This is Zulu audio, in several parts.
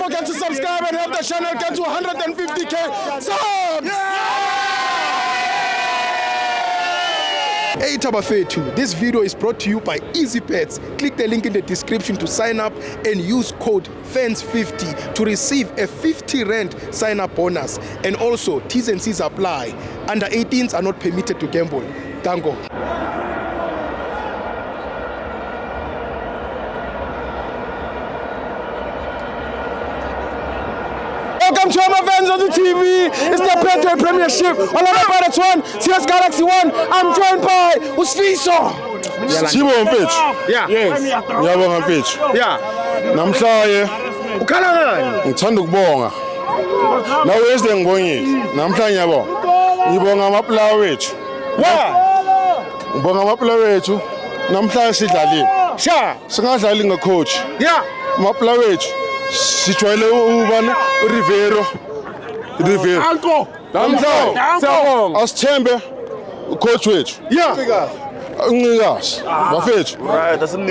forget to subscribe and help the channel get to 150k subs. Hey Tabafetu, this video is brought to you by EasyPets. Click the link in the description to sign up and use code FANS50 to receive a 50 Rand sign up bonus. And also, T's and C's apply. Under 18s are not permitted to gamble. Tango. Welcome to all my fans on the TV. It's the Betway Premiership. All of my brothers one, CS Galaxy 1. I'm joined by Usfiso. Chibo on pitch. Yeah. Yes. Yabo on pitch. Yeah. Namhlanje Ukhala ngani? ngithanda ukubonga. Na Wednesday ngibongile. Namhlanje yabo. Ngibonga amaplayer wethu. Why? Ngibonga amaplayer wethu. Namhlanje sidlalile. Sha. Singadlali ngecoach. Yeah. Amaplayer wethu. Sijwayele ubani Rivero. Uncle. Namhlanje asithembe ucoach wethu. Yeah. Ungikazi bafethu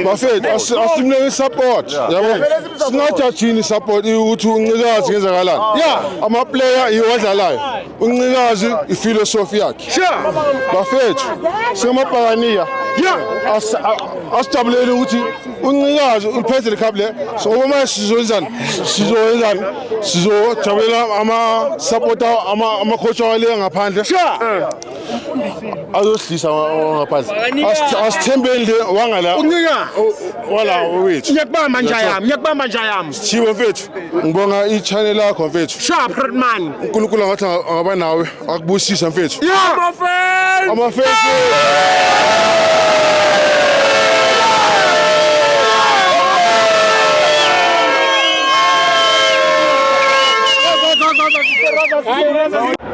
bafethu asimleke support yabo singathathini support ukuthi uncikazi ngenzakalani yeah ama player iwadlalayo uncikazi iphilosophy yakhe Sure. bafethu singamabhakaniya yeah asijabulele ukuthi uncikazi uphethe le cup le so uma sizozani sizojabulela ama supporter ama coach wale ngaphandle Sure. azohlisa ngaphandle asithembele wangala Uncika. wala wethu Ngiyakubamba nje yami. Chibo mfethu ngibonga i-channel yakho mfethu Sharp man. uNkulunkulu ngathi angaba nawe akubusisa mfethu Yeah. My friend. amafethu Go.